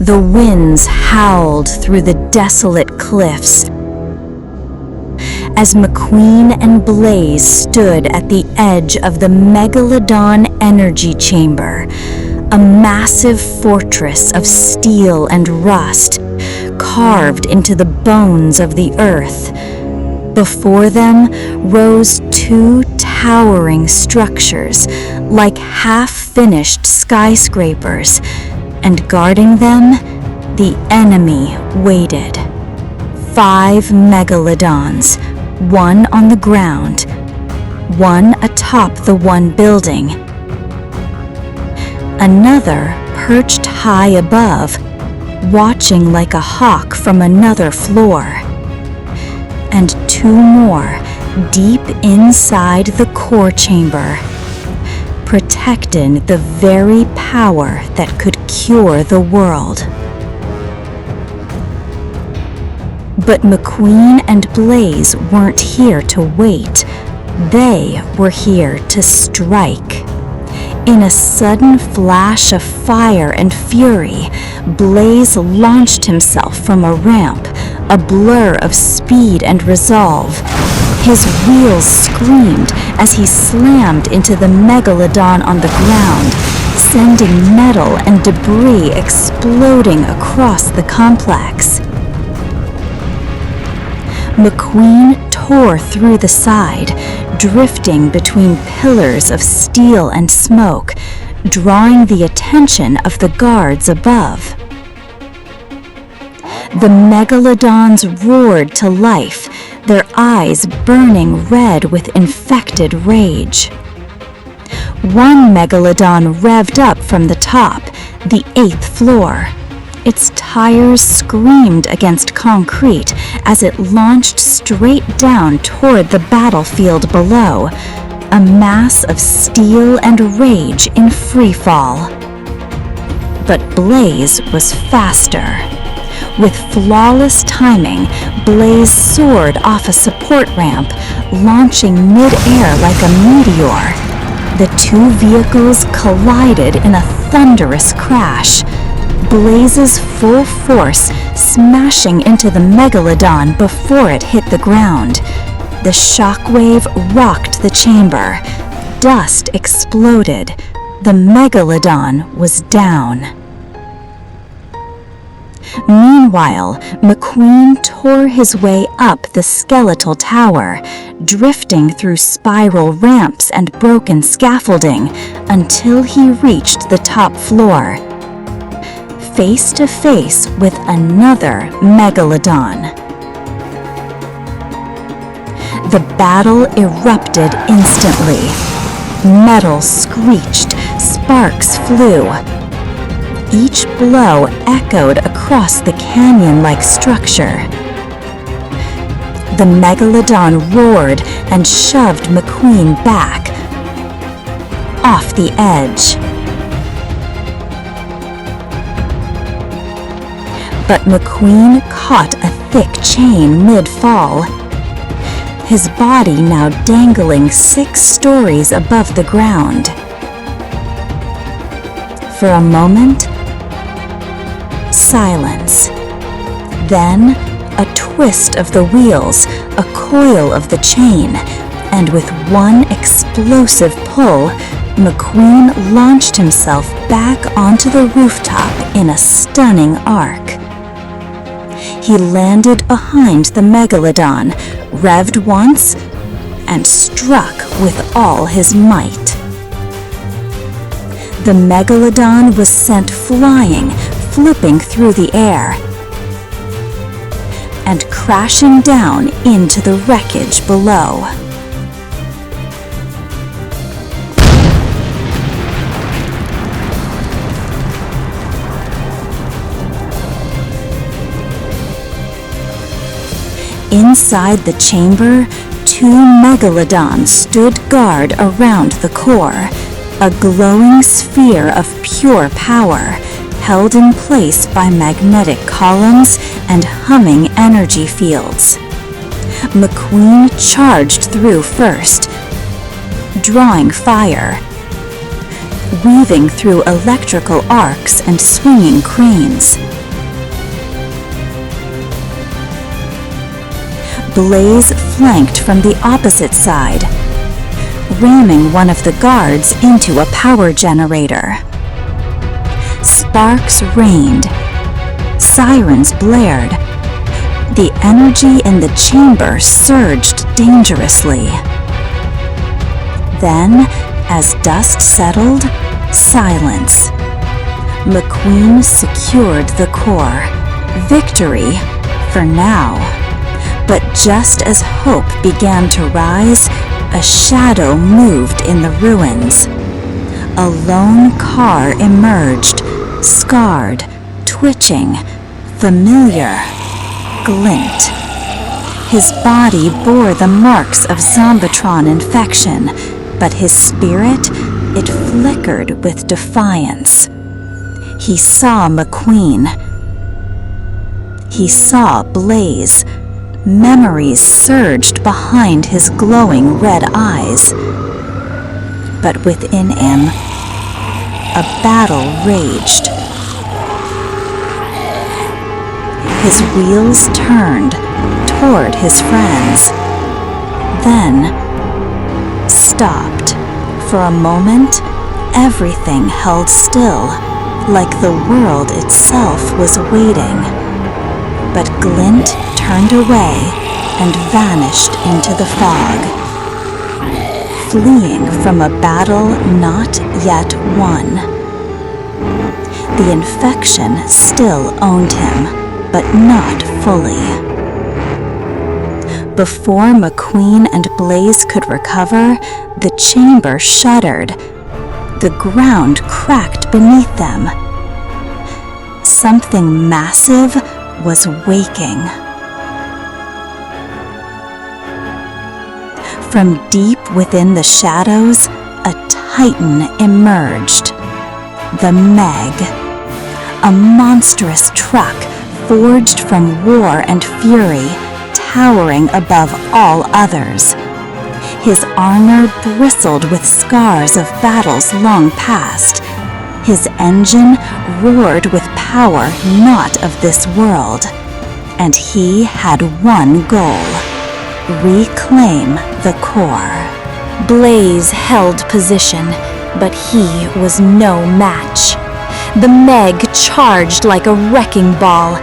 The winds howled through the desolate cliffs as McQueen and Blaze stood at the edge of the Megalodon energy chamber, a massive fortress of steel and rust carved into the bones of the earth. Before them rose two towering structures like half-finished skyscrapers, and guarding them, the enemy waited. 5 Megalodons, one on the ground, one atop the one building, another perched high above, watching like a hawk from another floor, and 2 more deep inside the core chamber, protecting the very power that could cure the world. But McQueen and Blaze weren't here to wait. They were here to strike. In a sudden flash of fire and fury, Blaze launched himself from a ramp, a blur of speed and resolve. His wheels screamed as he slammed into the Megalodon on the ground, sending metal and debris exploding across the complex. McQueen tore through the side, drifting between pillars of steel and smoke, drawing the attention of the guards above. The Megalodons roared to life, their eyes burning red with infected rage. One Megalodon revved up from the top, the 8th floor. Its tires screamed against concrete as it launched straight down toward the battlefield below, a mass of steel and rage in free fall. But Blaze was faster. With flawless timing, Blaze soared off a support ramp, launching mid-air like a meteor. The 2 vehicles collided in a thunderous crash, Blaze's full force smashing into the Megalodon before it hit the ground. The shockwave rocked the chamber. Dust exploded. The Megalodon was down. Meanwhile, McQueen tore his way up the skeletal tower, drifting through spiral ramps and broken scaffolding until he reached the top floor, face to face with another Megalodon. The battle erupted instantly. Metal screeched, sparks flew. Each blow echoed across the canyon-like structure. The Megalodon roared and shoved McQueen back, off the edge. But McQueen caught a thick chain mid-fall, his body now dangling 6 stories above the ground. For a moment, silence. Then, a twist of the wheels, a coil of the chain, and with one explosive pull, McQueen launched himself back onto the rooftop in a stunning arc. He landed behind the Megalodon, revved once, and struck with all his might. The Megalodon was sent flying, flipping through the air, and crashing down into the wreckage below. Inside the chamber, 2 Megalodons stood guard around the core, a glowing sphere of pure power, held in place by magnetic columns and humming energy fields. McQueen charged through first, drawing fire. weaving through electrical arcs and swinging cranes. Blaze flanked from the opposite side, ramming one of the guards into a power generator. Sparks rained. Sirens blared. The energy in the chamber surged dangerously. Then, as dust settled, silence. McQueen secured the core. Victory, for now. But just as hope began to rise, a shadow moved in the ruins. A lone car emerged, scarred, twitching, familiar. Glint. His body bore the marks of Zombatron infection, but his spirit, it flickered with defiance. He saw McQueen. He saw Blaze. Memories surged behind his glowing red eyes. But within him, a battle raged. His wheels turned toward his friends, then stopped. For a moment, everything held still, like the world itself was waiting. But Glint turned away and vanished into the fog, fleeing from a battle not yet won. The infection still owned him, but not fully. Before McQueen and Blaze could recover, the chamber shuddered. The ground cracked beneath them. Something massive was waking. From deep within the shadows, a titan emerged. The Meg, a monstrous truck forged from war and fury, towering above all others. His armor bristled with scars of battles long past. His engine roared with power not of this world. And he had one goal: reclaim the core. Blaze held position, but he was no match. The Meg charged like a wrecking ball,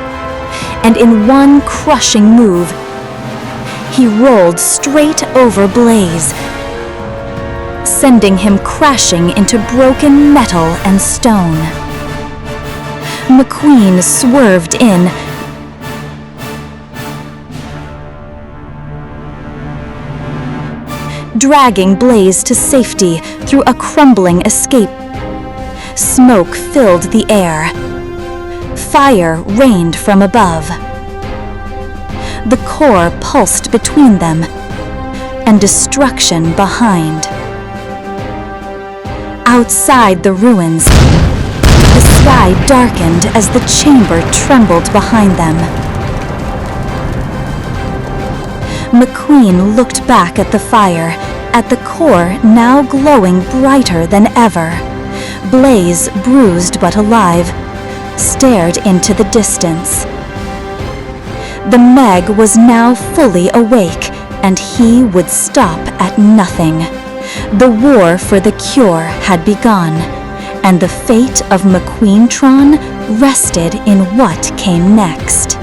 and in one crushing move, he rolled straight over Blaze, sending him crashing into broken metal and stone. McQueen swerved in, dragging Blaze to safety through a crumbling escape. Smoke filled the air. Fire rained from above. The core pulsed between them, and destruction behind. Outside the ruins, the sky darkened as the chamber trembled behind them. McQueen looked back at the fire, at the core now glowing brighter than ever. Blaze, bruised but alive, stared into the distance. The Meg was now fully awake, and he would stop at nothing. The war for the cure had begun, and the fate of McQueentron rested in what came next.